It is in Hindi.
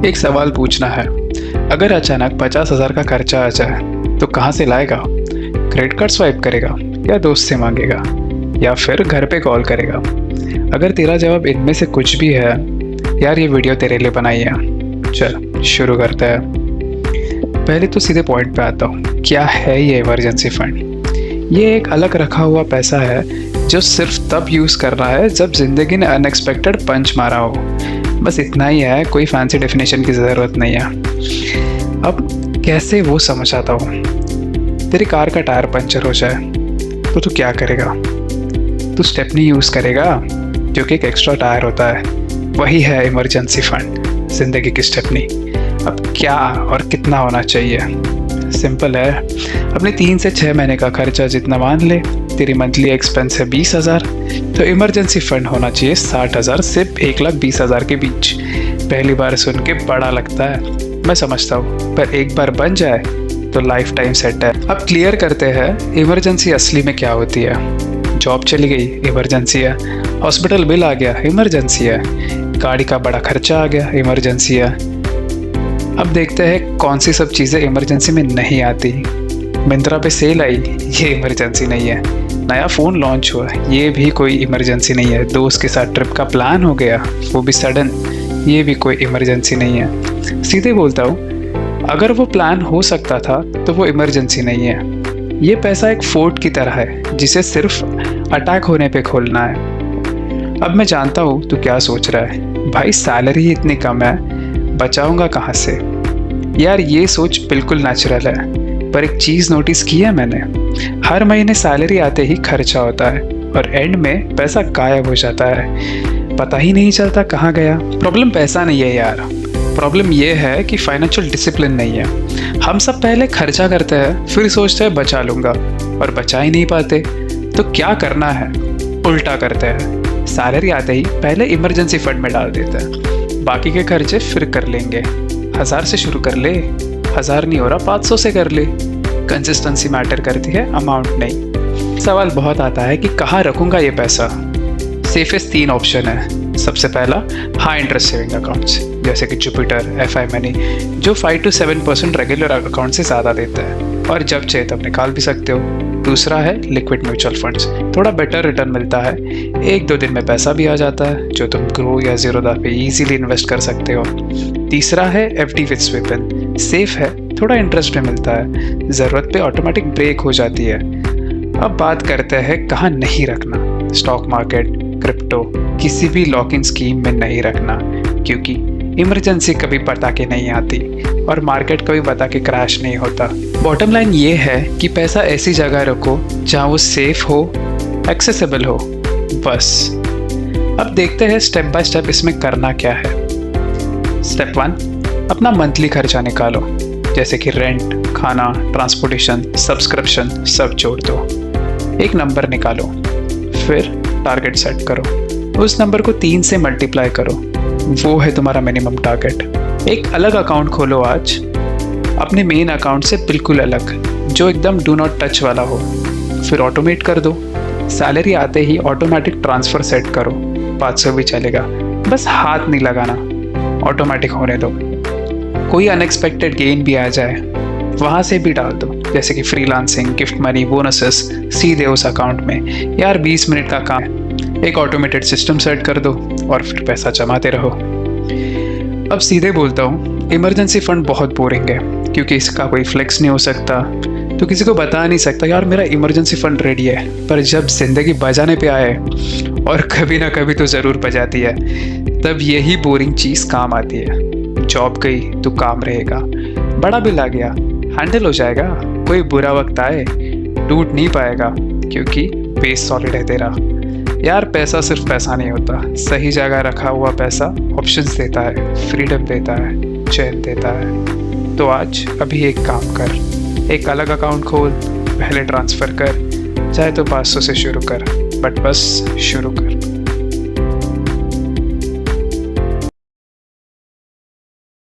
एक सवाल पूछना है, अगर अचानक 50,000 का खर्चा आ जाए तो कहाँ से लाएगा? क्रेडिट कार्ड स्वाइप करेगा या दोस्त से मांगेगा या फिर घर पे कॉल करेगा? अगर तेरा जवाब इनमें से कुछ भी है, यार ये वीडियो तेरे लिए बनाई है। चल शुरू करते हैं। पहले तो सीधे पॉइंट पे आता हूँ। क्या है ये इमरजेंसी फंड? ये एक अलग रखा हुआ पैसा है जो सिर्फ तब यूज़ करना है जब ज़िंदगी ने अनएक्सपेक्टेड पंच मारा हो। बस इतना ही है, कोई फैंसी डेफिनेशन की ज़रूरत नहीं है। अब कैसे वो समझ आता हूँ। तेरी कार का टायर पंचर हो जाए तो तू क्या करेगा? तू स्टेपनी यूज़ करेगा, जो कि एक एक्स्ट्रा टायर होता है। वही है इमरजेंसी फंड, ज़िंदगी की स्टेपनी। अब क्या और कितना होना चाहिए? सिंपल है, अपने 3 से 6 महीने का खर्चा जितना मान ले। तेरी मंथली एक्सपेंस है 20,000, तो इमरजेंसी फंड होना चाहिए 60,000 से 1,20,000 के बीच। पहली बार सुन के बड़ा लगता है, मैं समझता हूँ, पर एक बार बन जाए तो लाइफ टाइम सेट है। अब क्लियर करते हैं इमरजेंसी असली में क्या होती है। जॉब चली गई, इमरजेंसी है। हॉस्पिटल बिल आ गया, इमरजेंसी है। गाड़ी का बड़ा खर्चा आ गया, इमरजेंसी है। अब देखते हैं कौन सी सब चीज़ें इमरजेंसी में नहीं आती। मिंत्रा पे सेल आई, ये इमरजेंसी नहीं है। नया फ़ोन लॉन्च हुआ, ये भी कोई इमरजेंसी नहीं है। दोस्त के साथ ट्रिप का प्लान हो गया, वो भी सडन, ये भी कोई इमरजेंसी नहीं है। सीधे बोलता हूँ, अगर वो प्लान हो सकता था तो वो इमरजेंसी नहीं है। ये पैसा एक फोर्ट की तरह है जिसे सिर्फ अटैक होने पे खोलना है। अब मैं जानता हूँ तू क्या सोच रहा है, भाई सैलरी इतनी कम है, बचाऊंगा कहाँ से? यार ये सोच बिल्कुल नेचुरल है, पर एक चीज़ नोटिस की है मैंने। हर महीने सैलरी आते ही खर्चा होता है और एंड में पैसा गायब हो जाता है, पता ही नहीं चलता कहाँ गया। प्रॉब्लम पैसा नहीं है यार, प्रॉब्लम ये है कि फाइनेंशियल डिसिप्लिन नहीं है। हम सब पहले खर्चा करते हैं, फिर सोचते हैं बचा लूँगा, और बचा ही नहीं पाते। तो क्या करना है? उल्टा करते हैं। सैलरी आते ही पहले इमरजेंसी फंड में डाल देते हैं, बाकी के खर्चे फिर कर लेंगे। 1000 से शुरू कर ले, 1000 नहीं हो रहा 500 से कर ले। कंसिस्टेंसी मैटर करती है, अमाउंट नहीं। सवाल बहुत आता है कि कहाँ रखूँगा ये पैसा। सेफेस्ट 3 ऑप्शन है। सबसे पहला, हाई इंटरेस्ट सेविंग अकाउंट्स जैसे कि जुपिटर, FI मनी, जो 5 to 7% रेगुलर अकाउंट से ज़्यादा देता है और जब चाहे तब निकाल भी सकते हो। दूसरा है लिक्विड म्यूचुअल फंड्स, थोड़ा बेटर रिटर्न मिलता है, 1-2 दिन में पैसा भी आ जाता है, जो तुम ग्रो या ज़ीरोधा पे इजीली इन्वेस्ट कर सकते हो। तीसरा है FD with sweep in, safe है, थोड़ा इंटरेस्ट भी मिलता है, ज़रूरत पे ऑटोमेटिक ब्रेक हो जाती है। अब बात करते हैं कहाँ नहीं रखना। स्टॉक मार्केट, क्रिप्टो, किसी भी लॉक इन स्कीम में नहीं रखना, क्योंकि इमरजेंसी कभी बता के नहीं आती और मार्केट कभी बता के क्रैश नहीं होता। बॉटम लाइन ये है कि पैसा ऐसी जगह रखो जहाँ वो सेफ हो, एक्सेसिबल हो, बस। अब देखते हैं स्टेप बाय स्टेप इसमें करना क्या है। स्टेप 1, अपना मंथली खर्चा निकालो, जैसे कि रेंट, खाना, ट्रांसपोर्टेशन, सब्सक्रिप्शन, सब जोड़ दो। एक नंबर निकालो, फिर टारगेट सेट करो, उस नंबर को 3 से मल्टीप्लाई करो, वो है तुम्हारा मिनिमम टारगेट। एक अलग अकाउंट खोलो आज, अपने मेन अकाउंट से बिल्कुल अलग, जो एकदम डू नॉट टच वाला हो। फिर ऑटोमेट कर दो, सैलरी आते ही ऑटोमेटिक ट्रांसफ़र सेट करो, 500 भी चलेगा, बस हाथ नहीं लगाना, ऑटोमेटिक होने दो। कोई अनएक्सपेक्टेड गेन भी आ जाए, वहाँ से भी डाल दो, जैसे कि फ्रीलांसिंग, गिफ्ट मनी, बोनसेस, सीधे उस अकाउंट में। यार 20 मिनट का काम है, एक ऑटोमेटेड सिस्टम सेट कर दो और फिर पैसा जमाते रहो। अब सीधे बोलता हूँ, इमरजेंसी फंड बहुत बोरिंग है, क्योंकि इसका कोई फ्लेक्स नहीं हो सकता, तो किसी को बता नहीं सकता यार मेरा इमरजेंसी फंड रेडी है। पर जब जिंदगी बजाने पे आए, और कभी ना कभी तो ज़रूर बजाती है, तब यही बोरिंग चीज़ काम आती है। जॉब गई तो काम रहेगा, बड़ा बिल आ गया, हैंडल हो जाएगा, कोई बुरा वक्त आए टूट नहीं पाएगा, क्योंकि बेस सॉलिड है तेरा। यार पैसा सिर्फ पैसा नहीं होता, सही जगह रखा हुआ पैसा ऑप्शंस देता है, फ्रीडम देता है, चैन देता है। तो आज अभी एक काम कर, एक अलग अकाउंट खोल, पहले ट्रांसफ़र कर, चाहे तो 500 से शुरू कर, बट बस शुरू कर।